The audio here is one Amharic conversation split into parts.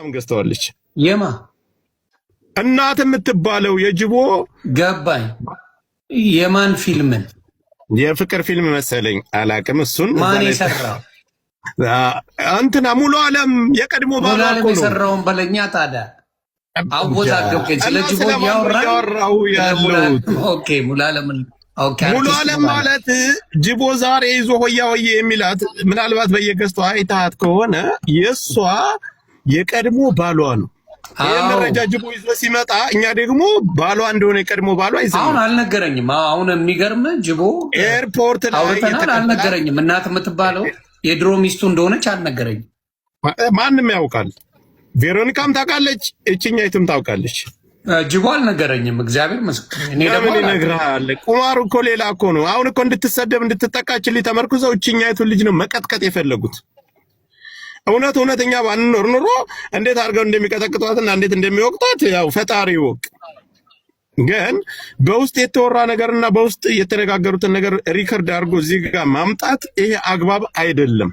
ምናምን ገዝተዋለች። የማ እናት የምትባለው የጅቦ ገባኝ። የማን ፊልምን? የፍቅር ፊልም መሰለኝ አላቅም። እሱን ማን የሰራው? እንትና ሙሉ ዓለም የቀድሞ ባሏ እኮ ነው የሰራውን በለኛ። ታዲያ አወዛገብከኝ። ስለ ጅቦ ያወራው ያለው ኦኬ። ሙሉ ዓለም ማለት ጅቦ ዛሬ ይዞ ሆያ ሆዬ የሚላት ምናልባት በየገዝቷ አይታት ከሆነ የሷ የቀድሞ ባሏ ነው። ይሄ መረጃ ጅቦ ይዞ ሲመጣ እኛ ደግሞ ባሏ እንደሆነ የቀድሞ ባሏ ይዘን አሁን አልነገረኝም። አሁን የሚገርም ጅቦ ኤርፖርት ላይ አውርተናል። አልነገረኝም። እናት የምትባለው የድሮ ሚስቱ እንደሆነች አልነገረኝም። ማንም ያውቃል። ቬሮኒካም ታውቃለች፣ እችኛይቱም ታውቃለች። ጅቦ አልነገረኝም። እግዚአብሔር መስክር። እኔ ደግሞ ይነግራል። ቁማሩ እኮ ሌላ እኮ ነው። አሁን እኮ እንድትሰደብ እንድትጠቃችልኝ ተመርኩዘው እችኛይቱን ልጅ ነው መቀጥቀጥ የፈለጉት። እውነተኛ ባንኖር ኑሮ እንዴት አድርገው እንደሚቀጠቅጧትና እንዴት እንደሚወቅጧት ያው ፈጣሪ ይወቅ። ግን በውስጥ የተወራ ነገርና በውስጥ የተነጋገሩትን ነገር ሪከርድ አድርጎ እዚህ ጋር ማምጣት ይሄ አግባብ አይደለም።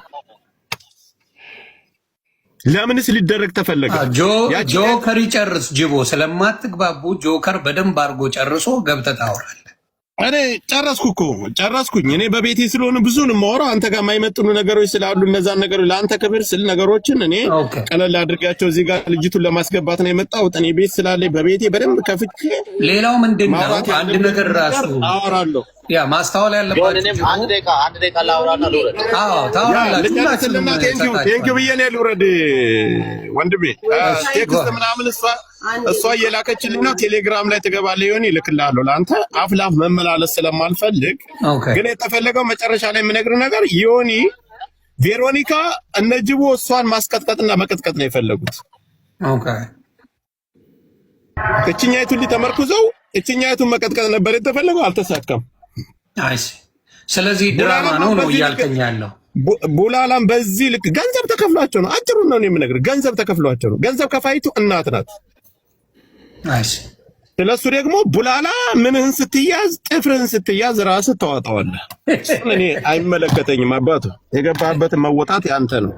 ለምንስ ሊደረግ ተፈለገ? ጆከር ይጨርስ። ጅቦ ስለማትግባቡ ጆከር በደንብ አድርጎ ጨርሶ ገብተህ ታወራለህ። እኔ ጨረስኩኝ። እኔ በቤቴ ስለሆነ ብዙን የማወራው አንተ ጋር የማይመጥኑ ነገሮች ስላሉ እነዛን ነገሮች ለአንተ ክብር ስል ነገሮችን እኔ ቀለል አድርጋቸው እዚህ ጋር ልጅቱን ለማስገባት ነው የመጣሁት። እኔ ቤት ስላለኝ በቤቴ በደንብ ከፍቼ ሌላው ምንድን ነው አንድ ነገር ራሱ አወራለሁ። ያ ማስተዋል ያለባችሁ አንድ ደቂቃ ላውራና ልውረድ። አዎ ታውራላችሁ። ቴንኪው ብዬ ነው ልውረድ ወንድሜ። ቴክስት ምናምን እሷ እየላከችልኝ ነው። ቴሌግራም ላይ ትገባለህ ይሆን ይልክልሃለሁ። ለአንተ አፍ ላፍ መመላለስ ስለማልፈልግ ግን የተፈለገው መጨረሻ ላይ የምነግርህ ነገር ዮኒ ቬሮኒካ እነጅቦ እሷን ማስቀጥቀጥና መቀጥቀጥ ነው የፈለጉት። እችኛይቱን ሊተመርኩዘው እችኛይቱን መቀጥቀጥ ነበር የተፈለገው፣ አልተሳካም። ስለዚህ ድራማ ነው እያልከኝ ያለው። ቡላላም በዚህ ልክ ገንዘብ ተከፍሏቸው ነው። አጭሩን ነው የምነግርህ፣ ገንዘብ ተከፍሏቸው ነው። ገንዘብ ከፋይቱ እናት ናት። ስለሱ ደግሞ ቡላላ ምንህን ስትያዝ ጥፍርህን ስትያዝ ራስህ ተዋጣዋለህ። እኔ አይመለከተኝም። አባቱ የገባህበትን መወጣት ያንተ ነው።